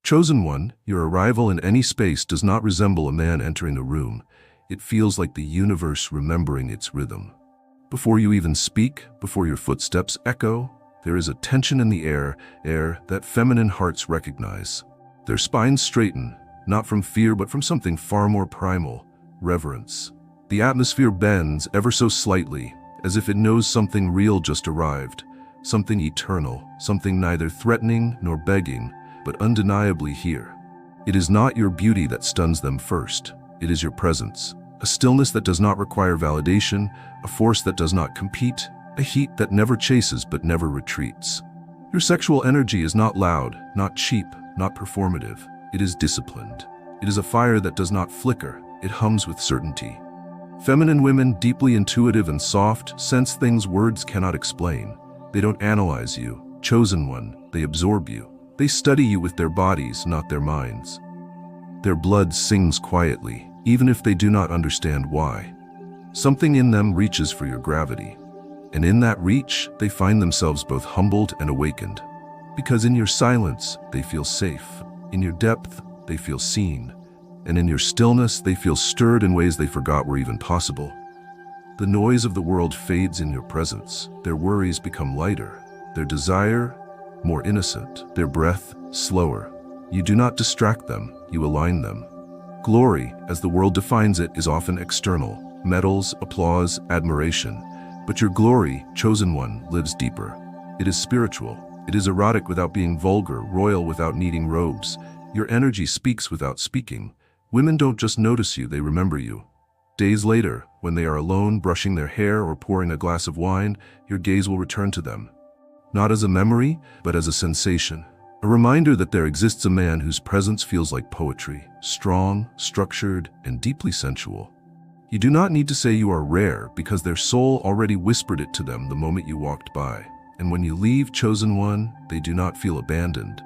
Chosen one, your arrival in any space does not resemble a man entering a room. It feels like the universe remembering its rhythm. Before you even speak, before your footsteps echo, there is a tension in the air that feminine hearts recognize. Their spines straighten, not from fear but from something far more primal, reverence. The atmosphere bends ever so slightly, as if it knows something real just arrived, something eternal, something neither threatening nor begging, but undeniably here. It is not your beauty that stuns them first. It is your presence, a stillness that does not require validation, a force that does not compete, a heat that never chases but never retreats. Your sexual energy is not loud, not cheap, not performative. It is disciplined. It is a fire that does not flicker. It hums with certainty. Feminine women, deeply intuitive and soft, sense things words cannot explain. They don't analyze you. Chosen one, they absorb you. They study you with their bodies, not their minds. Their blood sings quietly, even if they do not understand why. Something in them reaches for your gravity. And in that reach, they find themselves both humbled and awakened. Because in your silence, they feel safe. In your depth, they feel seen. And in your stillness, they feel stirred in ways they forgot were even possible. The noise of the world fades in your presence. Their worries become lighter. Their desire, more innocent. Their breath, slower. You do not distract them, you align them. Glory, as the world defines it, is often external. Medals, applause, admiration. But your glory, chosen one, lives deeper. It is spiritual. It is erotic without being vulgar, royal without needing robes. Your energy speaks without speaking. Women don't just notice you, they remember you. Days later, when they are alone, brushing their hair or pouring a glass of wine, your gaze will return to them. Not as a memory, but as a sensation. A reminder that there exists a man whose presence feels like poetry, strong, structured, and deeply sensual. You do not need to say you are rare because their soul already whispered it to them the moment you walked by. And when you leave, chosen one, they do not feel abandoned.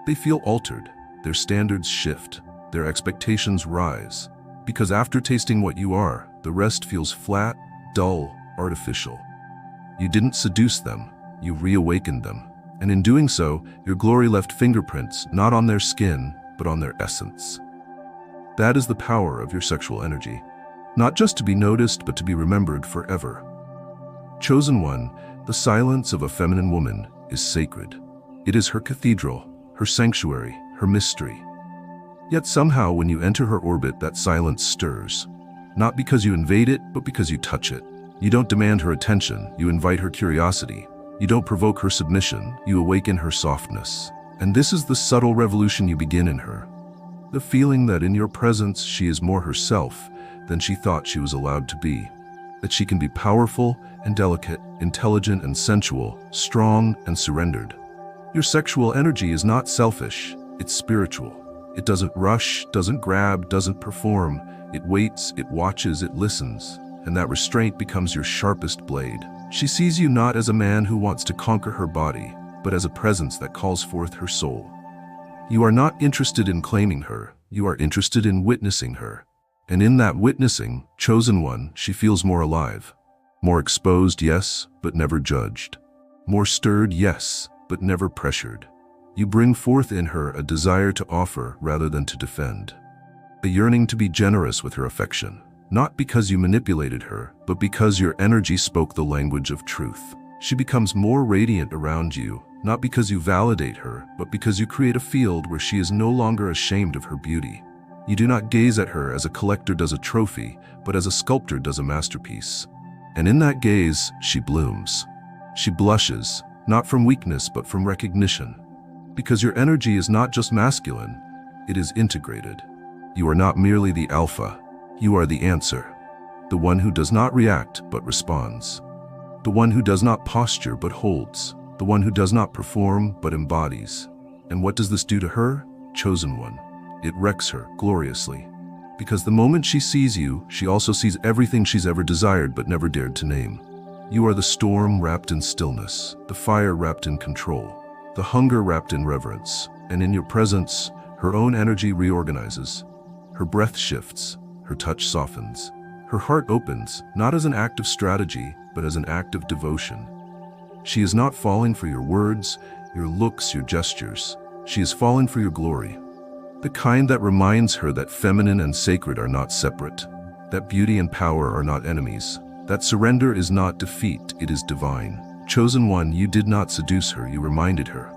They feel altered. Their standards shift. Their expectations rise. Because after tasting what you are, the rest feels flat, dull, artificial. You didn't seduce them. You reawakened them. And in doing so, your glory left fingerprints, not on their skin, but on their essence. That is the power of your sexual energy. Not just to be noticed, but to be remembered forever. Chosen one, the silence of a feminine woman is sacred. It is her cathedral, her sanctuary, her mystery. Yet somehow when you enter her orbit, that silence stirs. Not because you invade it, but because you touch it. You don't demand her attention, you invite her curiosity. You don't provoke her submission, you awaken her softness. And this is the subtle revolution you begin in her. The feeling that in your presence she is more herself than she thought she was allowed to be. That she can be powerful and delicate, intelligent and sensual, strong and surrendered. Your sexual energy is not selfish, it's spiritual. It doesn't rush, doesn't grab, doesn't perform. It waits, it watches, it listens. And that restraint becomes your sharpest blade. She sees you not as a man who wants to conquer her body, but as a presence that calls forth her soul. You are not interested in claiming her, you are interested in witnessing her. And in that witnessing, chosen one, she feels more alive. More exposed, yes, but never judged. More stirred, yes, but never pressured. You bring forth in her a desire to offer rather than to defend. A yearning to be generous with her affection. Not because you manipulated her, but because your energy spoke the language of truth. She becomes more radiant around you, not because you validate her, but because you create a field where she is no longer ashamed of her beauty. You do not gaze at her as a collector does a trophy, but as a sculptor does a masterpiece. And in that gaze, she blooms. She blushes, not from weakness, but from recognition. Because your energy is not just masculine, it is integrated. You are not merely the alpha. You are the answer, the one who does not react but responds, the one who does not posture but holds, the one who does not perform but embodies. And what does this do to her? Chosen one. It wrecks her gloriously. Because the moment she sees you, she also sees everything she's ever desired but never dared to name. You are the storm wrapped in stillness, the fire wrapped in control, the hunger wrapped in reverence. And in your presence, her own energy reorganizes. Her breath shifts. Her touch softens. Her heart opens, not as an act of strategy, but as an act of devotion. She is not falling for your words, your looks, your gestures. She has fallen for your glory. The kind that reminds her that feminine and sacred are not separate, that beauty and power are not enemies, that surrender is not defeat, it is divine. Chosen one, you did not seduce her, you reminded her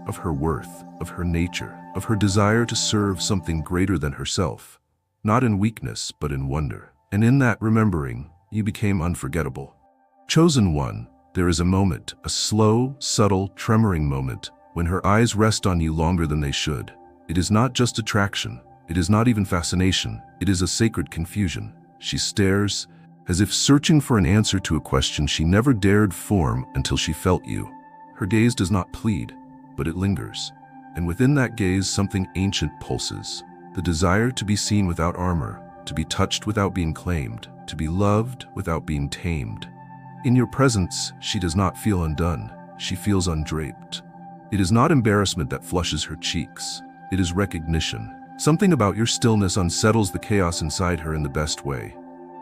of her worth, of her nature, of her desire to serve something greater than herself, not in weakness, but in wonder. And in that remembering, you became unforgettable. Chosen one, there is a moment, a slow, subtle, tremoring moment, when her eyes rest on you longer than they should. It is not just attraction, it is not even fascination, it is a sacred confusion. She stares, as if searching for an answer to a question she never dared form until she felt you. Her gaze does not plead, but it lingers. And within that gaze something ancient pulses. The desire to be seen without armor, to be touched without being claimed, to be loved without being tamed. In your presence, she does not feel undone, she feels undraped. It is not embarrassment that flushes her cheeks, it is recognition. Something about your stillness unsettles the chaos inside her in the best way.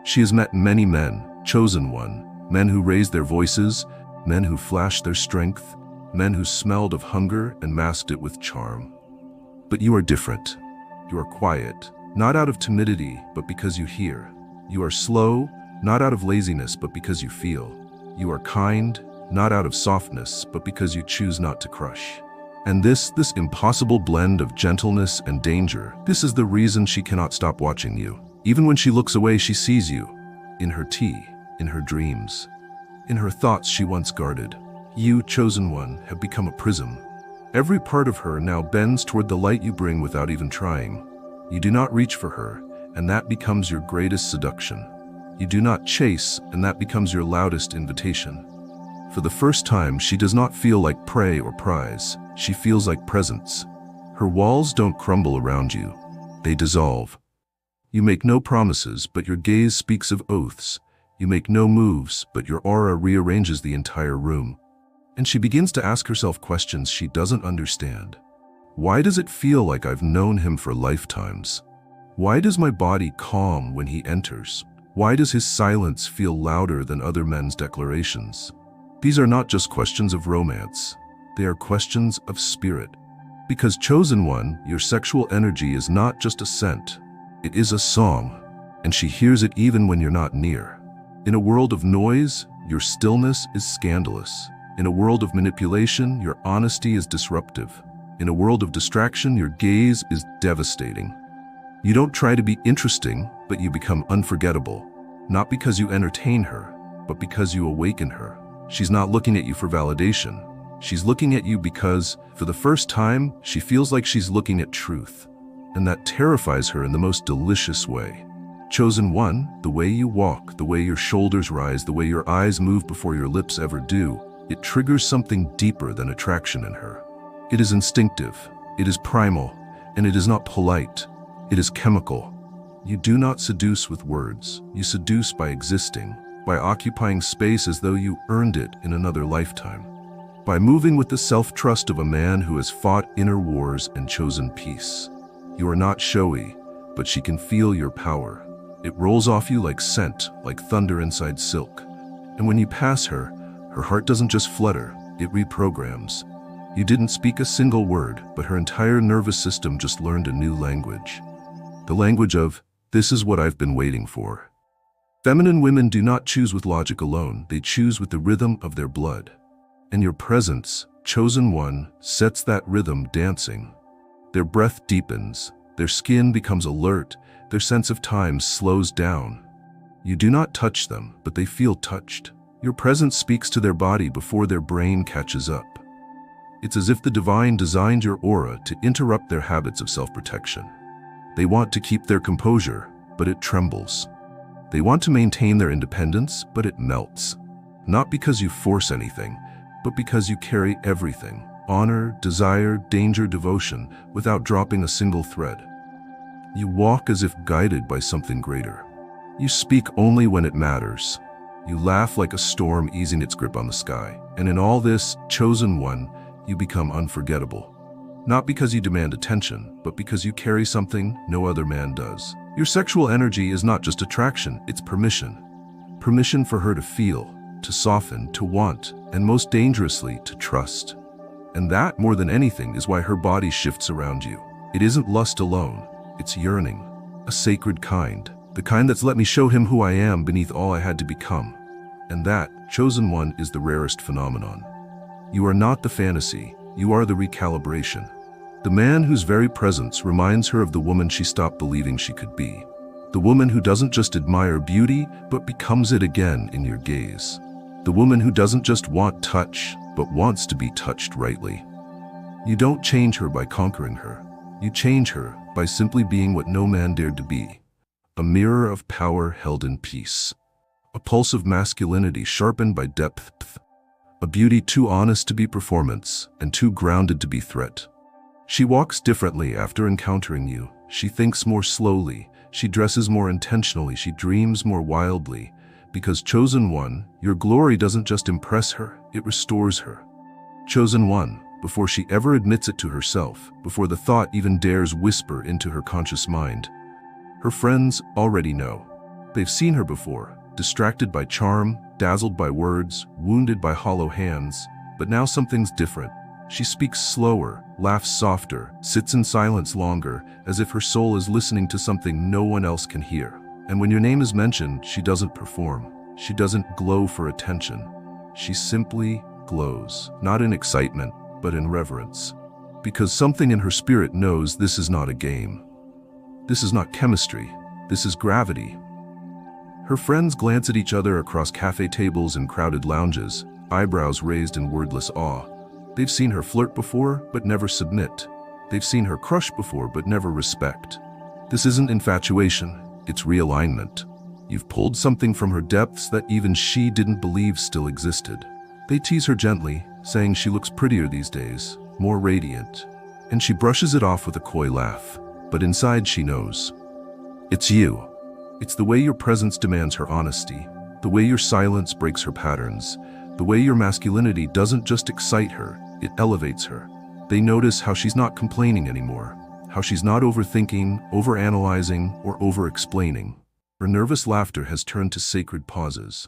She has met many men, chosen one, men who raised their voices, men who flashed their strength, men who smelled of hunger and masked it with charm. But you are different. You are quiet, not out of timidity, but because you hear. You are slow, not out of laziness, but because you feel. You are kind, not out of softness, but because you choose not to crush. And this impossible blend of gentleness and danger, this is the reason she cannot stop watching you. Even when she looks away, she sees you. In her tea, in her dreams, in her thoughts she once guarded. You, chosen one, have become a prism. Every part of her now bends toward the light you bring without even trying. You do not reach for her, and that becomes your greatest seduction. You do not chase, and that becomes your loudest invitation. For the first time, she does not feel like prey or prize. She feels like presence. Her walls don't crumble around you. They dissolve. You make no promises, but your gaze speaks of oaths. You make no moves, but your aura rearranges the entire room. And she begins to ask herself questions she doesn't understand. Why does it feel like I've known him for lifetimes? Why does my body calm when he enters? Why does his silence feel louder than other men's declarations? These are not just questions of romance. They are questions of spirit. Because chosen one, your sexual energy is not just a scent. It is a song, and she hears it even when you're not near. In a world of noise, your stillness is scandalous. In a world of manipulation, your honesty is disruptive. In a world of distraction, your gaze is devastating. You don't try to be interesting, but you become unforgettable. Not because you entertain her, but because you awaken her. She's not looking at you for validation. She's looking at you because, for the first time, she feels like she's looking at truth. And that terrifies her in the most delicious way. Chosen one, the way you walk, the way your shoulders rise, the way your eyes move before your lips ever do, it triggers something deeper than attraction in her. It is instinctive, it is primal, and it is not polite. It is chemical. You do not seduce with words. You seduce by existing, by occupying space as though you earned it in another lifetime, by moving with the self-trust of a man who has fought inner wars and chosen peace. You are not showy, but she can feel your power. It rolls off you like scent, like thunder inside silk. And when you pass her, her heart doesn't just flutter, it reprograms. You didn't speak a single word, but her entire nervous system just learned a new language. The language of, this is what I've been waiting for. Feminine women do not choose with logic alone, they choose with the rhythm of their blood. And your presence, chosen one, sets that rhythm dancing. Their breath deepens, their skin becomes alert, their sense of time slows down. You do not touch them, but they feel touched. Your presence speaks to their body before their brain catches up. It's as if the divine designed your aura to interrupt their habits of self-protection. They want to keep their composure, but it trembles. They want to maintain their independence, but it melts. Not because you force anything, but because you carry everything. Honor, desire, danger, devotion, without dropping a single thread. You walk as if guided by something greater. You speak only when it matters. You laugh like a storm easing its grip on the sky. And in all this, chosen one, you become unforgettable. Not because you demand attention, but because you carry something no other man does. Your sexual energy is not just attraction, it's permission. Permission for her to feel, to soften, to want, and most dangerously, to trust. And that, more than anything, is why her body shifts around you. It isn't lust alone, it's yearning. A sacred kind. The kind that's let me show him who I am beneath all I had to become. And that, chosen one, is the rarest phenomenon. You are not the fantasy, you are the recalibration. The man whose very presence reminds her of the woman she stopped believing she could be. The woman who doesn't just admire beauty, but becomes it again in your gaze. The woman who doesn't just want touch, but wants to be touched rightly. You don't change her by conquering her. You change her by simply being what no man dared to be. A mirror of power held in peace. A pulse of masculinity sharpened by depth. A beauty too honest to be performance and too grounded to be threat. She walks differently after encountering you. She thinks more slowly. She dresses more intentionally. She dreams more wildly. Because chosen one, your glory doesn't just impress her, it restores her. Chosen one, before she ever admits it to herself, before the thought even dares whisper into her conscious mind. Her friends already know. They've seen her before, distracted by charm, dazzled by words, wounded by hollow hands. But now something's different. She speaks slower, laughs softer, sits in silence longer, as if her soul is listening to something no one else can hear. And when your name is mentioned, she doesn't perform. She doesn't glow for attention. She simply glows, not in excitement, but in reverence. Because something in her spirit knows this is not a game. This is not chemistry. This is gravity. Her friends glance at each other across cafe tables and crowded lounges, eyebrows raised in wordless awe. They've seen her flirt before, but never submit. They've seen her crush before, but never respect. This isn't infatuation, it's realignment. You've pulled something from her depths that even she didn't believe still existed. They tease her gently, saying she looks prettier these days, more radiant. And she brushes it off with a coy laugh. But inside she knows. It's you. It's the way your presence demands her honesty, the way your silence breaks her patterns, the way your masculinity doesn't just excite her, it elevates her. They notice how she's not complaining anymore, how she's not overthinking, overanalyzing, or over-explaining. Her nervous laughter has turned to sacred pauses.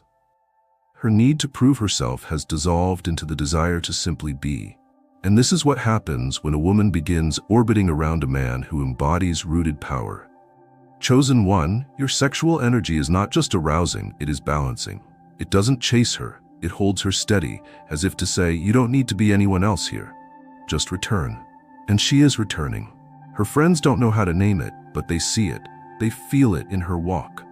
Her need to prove herself has dissolved into the desire to simply be. And this is what happens when a woman begins orbiting around a man who embodies rooted power. Chosen one, your sexual energy is not just arousing, it is balancing. It doesn't chase her, it holds her steady, as if to say, you don't need to be anyone else here. Just return. And she is returning. Her friends don't know how to name it, but they see it. They feel it in her walk.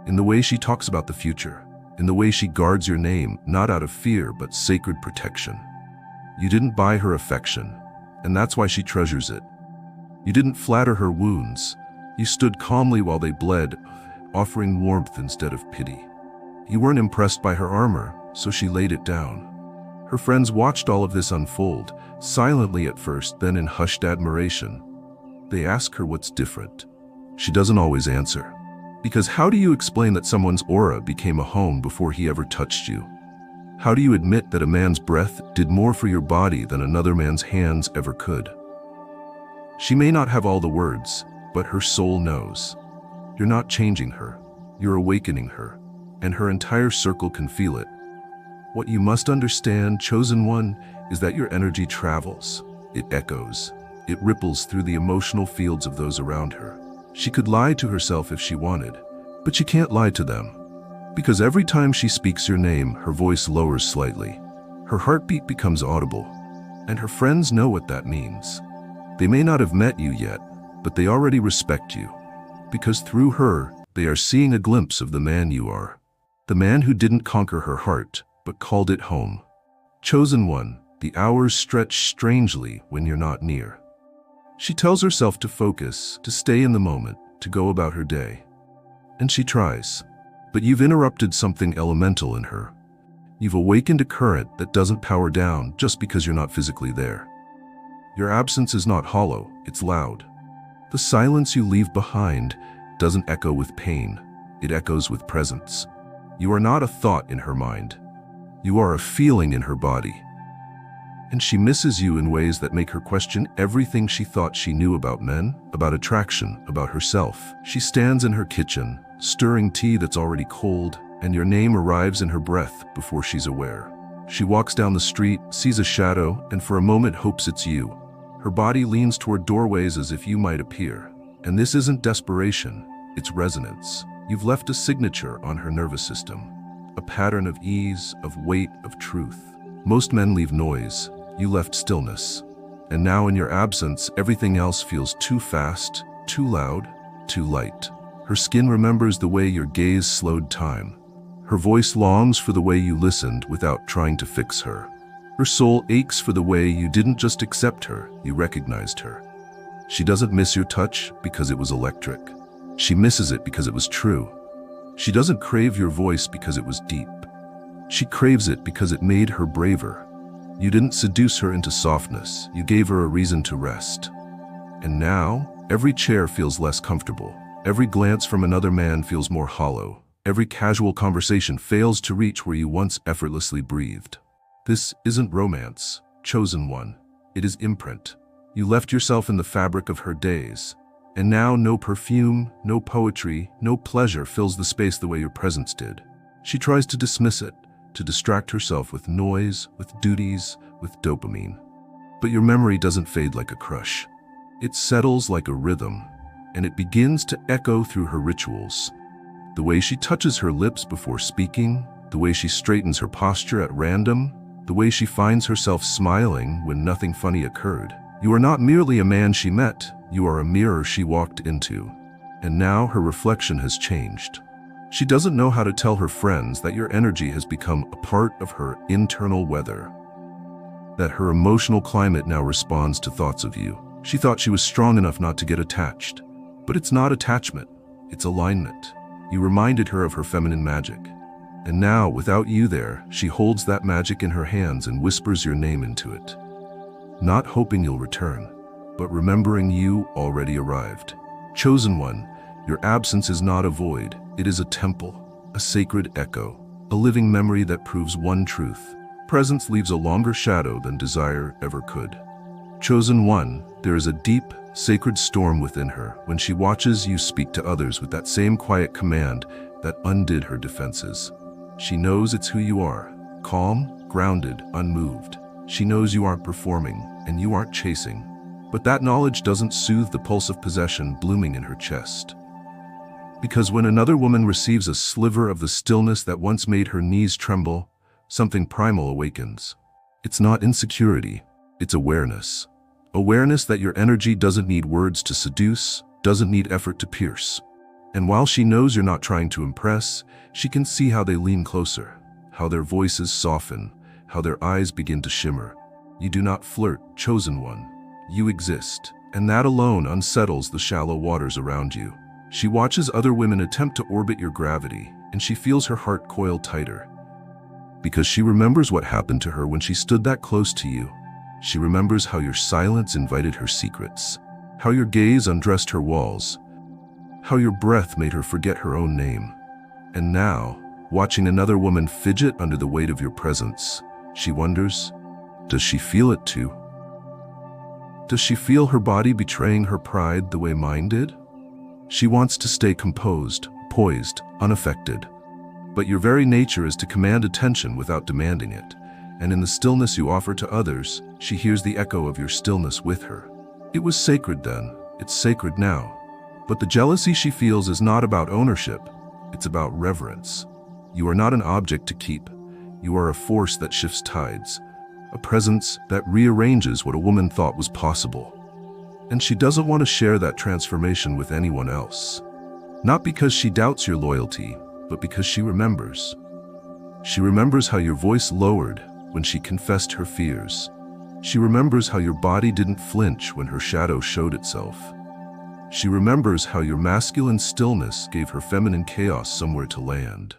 In the way she talks about the future. In the way she guards your name, not out of fear, but sacred protection. You didn't buy her affection, and that's why she treasures it. You didn't flatter her wounds. You stood calmly while they bled, offering warmth instead of pity. You weren't impressed by her armor, so she laid it down. Her friends watched all of this unfold, silently at first, then in hushed admiration. They ask her what's different. She doesn't always answer. Because how do you explain that someone's aura became a home before he ever touched you? How do you admit that a man's breath did more for your body than another man's hands ever could? She may not have all the words, but her soul knows. You're not changing her, you're awakening her, and her entire circle can feel it. What you must understand, chosen one, is that your energy travels. It echoes. It ripples through the emotional fields of those around her. She could lie to herself if she wanted, but she can't lie to them. Because every time she speaks your name, her voice lowers slightly. Her heartbeat becomes audible, and her friends know what that means. They may not have met you yet, but they already respect you. Because through her, they are seeing a glimpse of the man you are. The man who didn't conquer her heart, but called it home. Chosen one, the hours stretch strangely when you're not near. She tells herself to focus, to stay in the moment, to go about her day. And she tries. But you've interrupted something elemental in her. You've awakened a current that doesn't power down just because you're not physically there. Your absence is not hollow, it's loud. The silence you leave behind doesn't echo with pain, it echoes with presence. You are not a thought in her mind. You are a feeling in her body. And she misses you in ways that make her question everything she thought she knew about men, about attraction, about herself. She stands in her kitchen, stirring tea that's already cold, and your name arrives in her breath before she's aware. She walks down the street, sees a shadow, and for a moment hopes it's you. Her body leans toward doorways as if you might appear. And this isn't desperation, it's resonance. You've left a signature on her nervous system. A pattern of ease, of weight, of truth. Most men leave noise. You left stillness. And now in your absence, everything else feels too fast, too loud, too light. Her skin remembers the way your gaze slowed time. Her voice longs for the way you listened without trying to fix her. Her soul aches for the way you didn't just accept her, you recognized her. She doesn't miss your touch because it was electric. She misses it because it was true. She doesn't crave your voice because it was deep. She craves it because it made her braver. You didn't seduce her into softness, you gave her a reason to rest. And now, every chair feels less comfortable. Every glance from another man feels more hollow. Every casual conversation fails to reach where you once effortlessly breathed. This isn't romance, chosen one. It is imprint. You left yourself in the fabric of her days. And now no perfume, no poetry, no pleasure fills the space the way your presence did. She tries to dismiss it, to distract herself with noise, with duties, with dopamine. But your memory doesn't fade like a crush. It settles like a rhythm, and it begins to echo through her rituals. The way she touches her lips before speaking, the way she straightens her posture at random, the way she finds herself smiling when nothing funny occurred. You are not merely a man she met, you are a mirror she walked into. And now her reflection has changed. She doesn't know how to tell her friends that your energy has become a part of her internal weather. That her emotional climate now responds to thoughts of you. She thought she was strong enough not to get attached. But it's not attachment, it's alignment. You reminded her of her feminine magic. And now, without you there, she holds that magic in her hands and whispers your name into it. Not hoping you'll return, but remembering you already arrived. Chosen one, your absence is not a void, it is a temple, a sacred echo, a living memory that proves one truth. Presence leaves a longer shadow than desire ever could. Chosen one, there is a deep, sacred storm within her when she watches you speak to others with that same quiet command that undid her defenses. She knows it's who you are, calm, grounded, unmoved. She knows you aren't performing and you aren't chasing. But that knowledge doesn't soothe the pulse of possession blooming in her chest. Because when another woman receives a sliver of the stillness that once made her knees tremble, something primal awakens. It's not insecurity, it's awareness. Awareness that your energy doesn't need words to seduce, doesn't need effort to pierce. And while she knows you're not trying to impress, she can see how they lean closer, how their voices soften, how their eyes begin to shimmer. You do not flirt, chosen one. You exist, and that alone unsettles the shallow waters around you. She watches other women attempt to orbit your gravity, and she feels her heart coil tighter. Because she remembers what happened to her when she stood that close to you. She remembers how your silence invited her secrets, how your gaze undressed her walls, how your breath made her forget her own name. And now, watching another woman fidget under the weight of your presence, she wonders, does she feel it too? Does she feel her body betraying her pride the way mine did? She wants to stay composed, poised, unaffected. But your very nature is to command attention without demanding it. And in the stillness you offer to others, she hears the echo of your stillness with her. It was sacred then, it's sacred now. But the jealousy she feels is not about ownership, it's about reverence. You are not an object to keep. You are a force that shifts tides, a presence that rearranges what a woman thought was possible. And she doesn't want to share that transformation with anyone else. Not because she doubts your loyalty, but because she remembers. She remembers how your voice lowered when she confessed her fears. She remembers how your body didn't flinch when her shadow showed itself. She remembers how your masculine stillness gave her feminine chaos somewhere to land.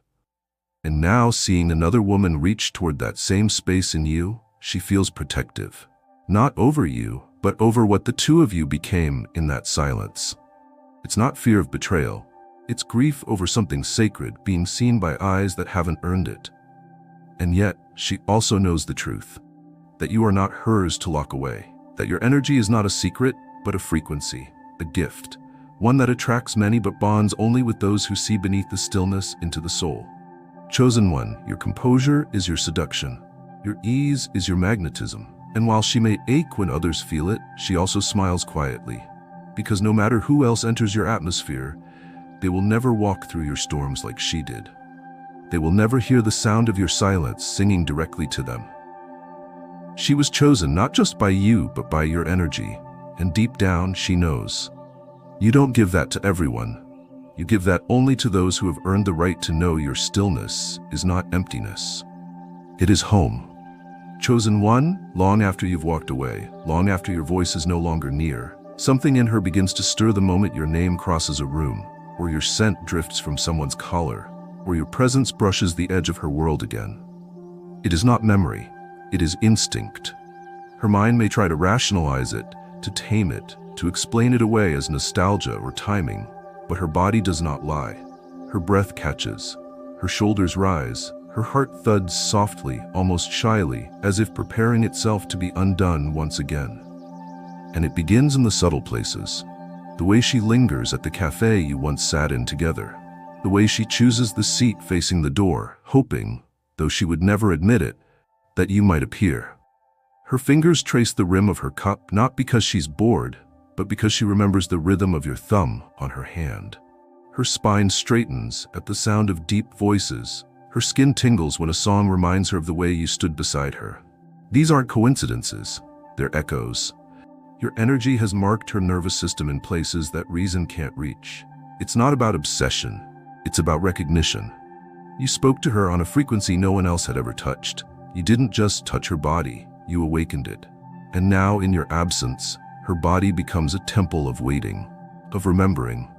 And now, seeing another woman reach toward that same space in you, she feels protective. Not over you, but over what the two of you became in that silence. It's not fear of betrayal. It's grief over something sacred being seen by eyes that haven't earned it. And yet, she also knows the truth. That you are not hers to lock away. That your energy is not a secret, but a frequency, a gift. One that attracts many but bonds only with those who see beneath the stillness into the soul. Chosen one, your composure is your seduction. Your ease is your magnetism. And while she may ache when others feel it, she also smiles quietly. Because no matter who else enters your atmosphere, they will never walk through your storms like she did. They will never hear the sound of your silence singing directly to them. She was chosen not just by you, but by your energy. And deep down, she knows. You don't give that to everyone. You give that only to those who have earned the right to know your stillness is not emptiness. It is home. Chosen one, long after you've walked away, long after your voice is no longer near, something in her begins to stir the moment your name crosses a room, or your scent drifts from someone's collar, or your presence brushes the edge of her world again. It is not memory, it is instinct. Her mind may try to rationalize it, to tame it, to explain it away as nostalgia or timing, but her body does not lie. Her breath catches, her shoulders rise, her heart thuds softly, almost shyly, as if preparing itself to be undone once again. And it begins in the subtle places. The way she lingers at the cafe you once sat in together. The way she chooses the seat facing the door, hoping, though she would never admit it, that you might appear. Her fingers trace the rim of her cup, not because she's bored, but because she remembers the rhythm of your thumb on her hand. Her spine straightens at the sound of deep voices. Her skin tingles when a song reminds her of the way you stood beside her. These aren't coincidences, they're echoes. Your energy has marked her nervous system in places that reason can't reach. It's not about obsession, it's about recognition. You spoke to her on a frequency no one else had ever touched. You didn't just touch her body, you awakened it. And now, in your absence, her body becomes a temple of waiting, of remembering,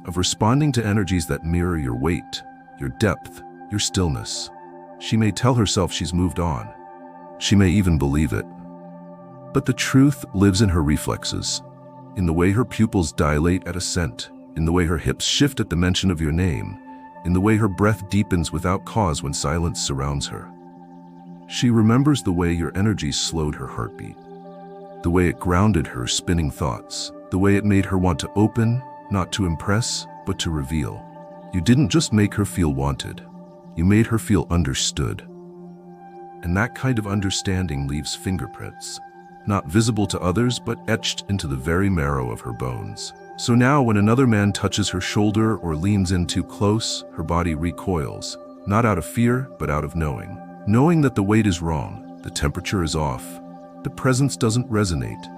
of responding to energies that mirror your weight, your depth, your stillness. She may tell herself she's moved on. She may even believe it. But the truth lives in her reflexes, in the way her pupils dilate at a scent, in the way her hips shift at the mention of your name, in the way her breath deepens without cause when silence surrounds her. She remembers the way your energy slowed her heartbeat, the way it grounded her spinning thoughts, the way it made her want to open, not to impress, but to reveal. You didn't just make her feel wanted, you made her feel understood. And that kind of understanding leaves fingerprints, not visible to others, but etched into the very marrow of her bones. So now when another man touches her shoulder or leans in too close, her body recoils, not out of fear, but out of knowing. Knowing that the weight is wrong, the temperature is off, the presence doesn't resonate.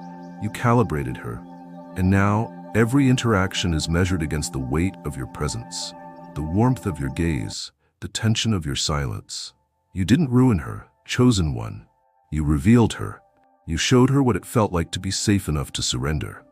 You calibrated her, and now every interaction is measured against the weight of your presence, the warmth of your gaze, the tension of your silence. You didn't ruin her, chosen one. You revealed her. You showed her what it felt like to be safe enough to surrender.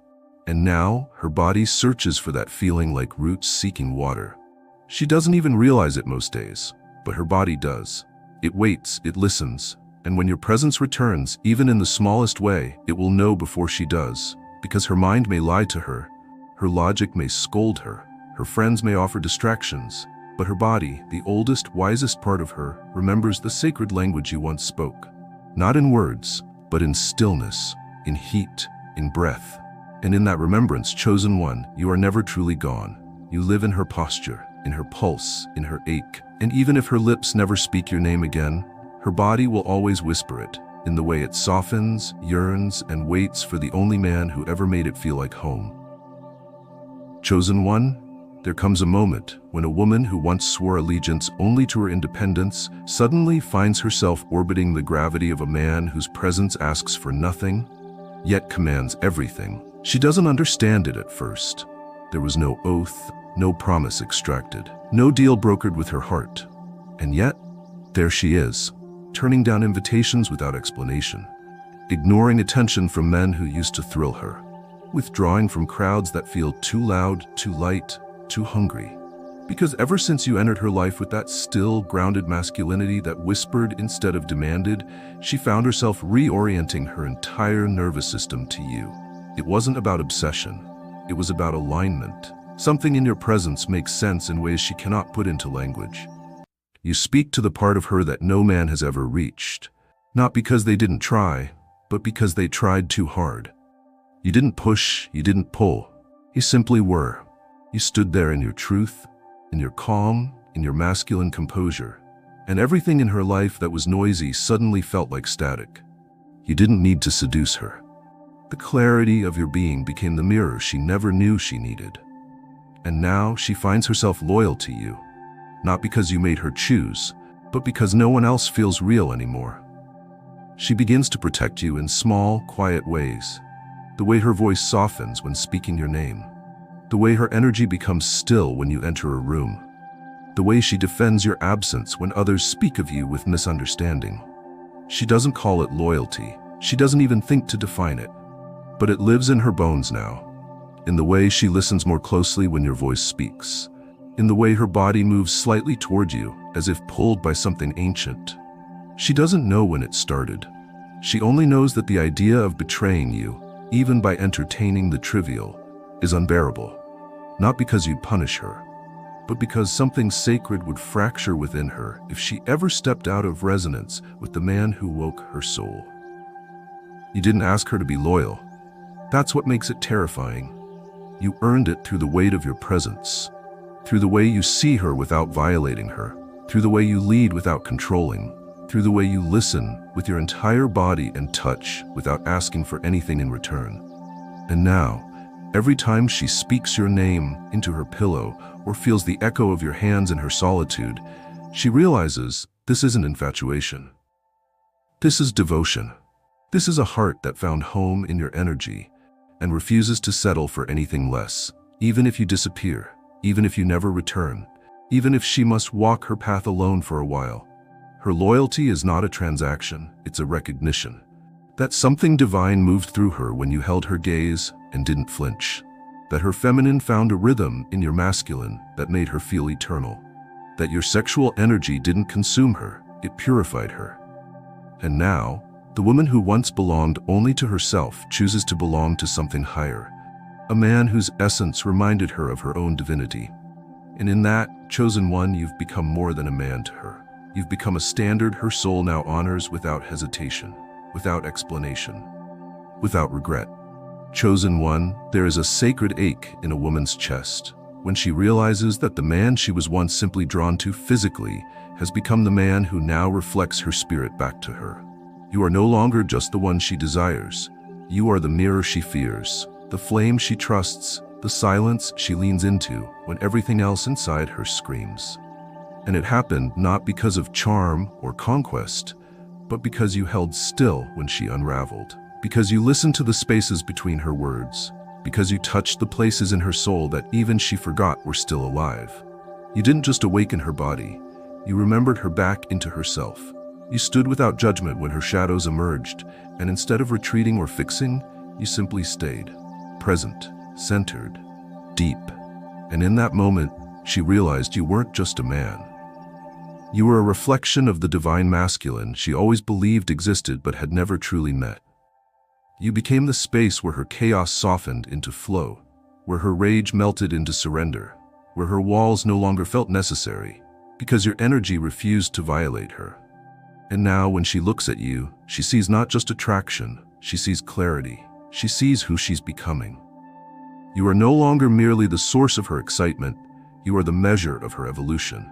And now, her body searches for that feeling like roots seeking water. She doesn't even realize it most days, but her body does. It waits, it listens, and when your presence returns, even in the smallest way, it will know before she does, because her mind may lie to her, her logic may scold her, her friends may offer distractions, but her body, the oldest, wisest part of her, remembers the sacred language you once spoke. Not in words, but in stillness, in heat, in breath. And in that remembrance, chosen one, you are never truly gone. You live in her posture, in her pulse, in her ache. And even if her lips never speak your name again, her body will always whisper it, in the way it softens, yearns, and waits for the only man who ever made it feel like home. Chosen one, there comes a moment when a woman who once swore allegiance only to her independence suddenly finds herself orbiting the gravity of a man whose presence asks for nothing, yet commands everything. She doesn't understand it at first. There was no oath, no promise extracted, no deal brokered with her heart. And yet, there she is, turning down invitations without explanation, ignoring attention from men who used to thrill her, withdrawing from crowds that feel too loud, too light, too hungry. Because ever since you entered her life with that still, grounded masculinity that whispered instead of demanded, she found herself reorienting her entire nervous system to you. It wasn't about obsession. It was about alignment. Something in your presence makes sense in ways she cannot put into language. You speak to the part of her that no man has ever reached, not because they didn't try, but because they tried too hard. You didn't push, you didn't pull. You simply were. You stood there in your truth, in your calm, in your masculine composure. and everything in her life that was noisy suddenly felt like static. You didn't need to seduce her. The clarity of your being became the mirror she never knew she needed. And now she finds herself loyal to you, not because you made her choose, but because no one else feels real anymore. She begins to protect you in small, quiet ways. The way her voice softens when speaking your name. The way her energy becomes still when you enter a room. The way she defends your absence when others speak of you with misunderstanding. She doesn't call it loyalty. She doesn't even think to define it. But it lives in her bones now. In the way she listens more closely when your voice speaks. In the way her body moves slightly toward you, as if pulled by something ancient. She doesn't know when it started. She only knows that the idea of betraying you, even by entertaining the trivial, is unbearable. Not because you'd punish her, but because something sacred would fracture within her if she ever stepped out of resonance with the man who woke her soul. You didn't ask her to be loyal. That's what makes it terrifying. You earned it through the weight of your presence, through the way you see her without violating her, through the way you lead without controlling, through the way you listen with your entire body and touch without asking for anything in return. And now, every time she speaks your name into her pillow or feels the echo of your hands in her solitude, she realizes this isn't infatuation. This is devotion. This is a heart that found home in your energy and refuses to settle for anything less, even if you disappear, even if you never return, even if she must walk her path alone for a while. Her loyalty is not a transaction, it's a recognition. That something divine moved through her when you held her gaze and didn't flinch. That her feminine found a rhythm in your masculine that made her feel eternal. That your sexual energy didn't consume her, it purified her. And now, the woman who once belonged only to herself chooses to belong to something higher, a man whose essence reminded her of her own divinity. And in that, chosen one, you've become more than a man to her. You've become a standard her soul now honors without hesitation, without explanation, without regret. Chosen one, there is a sacred ache in a woman's chest when she realizes that the man she was once simply drawn to physically has become the man who now reflects her spirit back to her. You are no longer just the one she desires. You are the mirror she fears, the flame she trusts, the silence she leans into when everything else inside her screams. And it happened not because of charm or conquest, but because you held still when she unraveled, because you listened to the spaces between her words, because you touched the places in her soul that even she forgot were still alive. You didn't just awaken her body, you remembered her back into herself. You stood without judgment when her shadows emerged, and instead of retreating or fixing, you simply stayed, present, centered, deep. And in that moment, she realized you weren't just a man. You were a reflection of the divine masculine she always believed existed but had never truly met. You became the space where her chaos softened into flow, where her rage melted into surrender, where her walls no longer felt necessary, because your energy refused to violate her. And now when she looks at you, she sees not just attraction, she sees clarity. She sees who she's becoming. You are no longer merely the source of her excitement, you are the measure of her evolution.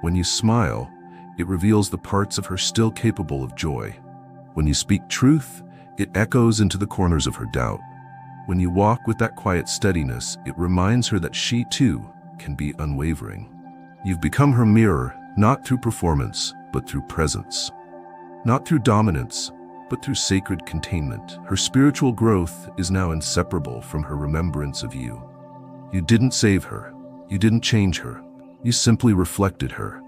When you smile, it reveals the parts of her still capable of joy. When you speak truth, it echoes into the corners of her doubt. When you walk with that quiet steadiness, it reminds her that she too can be unwavering. You've become her mirror, not through performance, but through presence. Not through dominance, but through sacred containment. Her spiritual growth is now inseparable from her remembrance of you. You didn't save her. You didn't change her. You simply reflected her.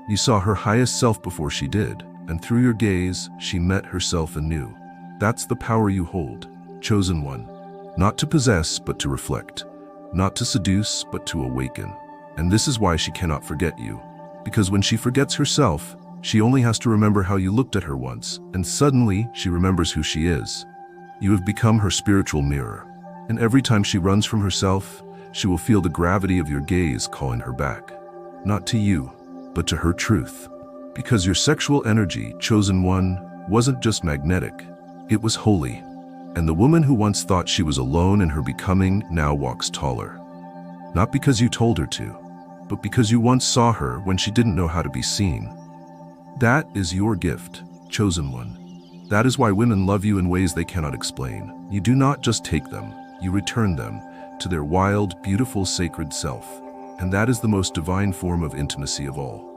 You saw her highest self before she did, and through your gaze, she met herself anew. That's the power you hold, chosen one. Not to possess, but to reflect. Not to seduce, but to awaken. And this is why she cannot forget you. Because when she forgets herself, she only has to remember how you looked at her once, and suddenly she remembers who she is. You have become her spiritual mirror, and every time she runs from herself, she will feel the gravity of your gaze calling her back. Not to you, but to her truth. Because your sexual energy, chosen one, wasn't just magnetic, it was holy. And the woman who once thought she was alone in her becoming now walks taller. Not because you told her to, but because you once saw her when she didn't know how to be seen. That is your gift, chosen one. That is why women love you in ways they cannot explain. You do not just take them, you return them to their wild, beautiful, sacred self. And that is the most divine form of intimacy of all.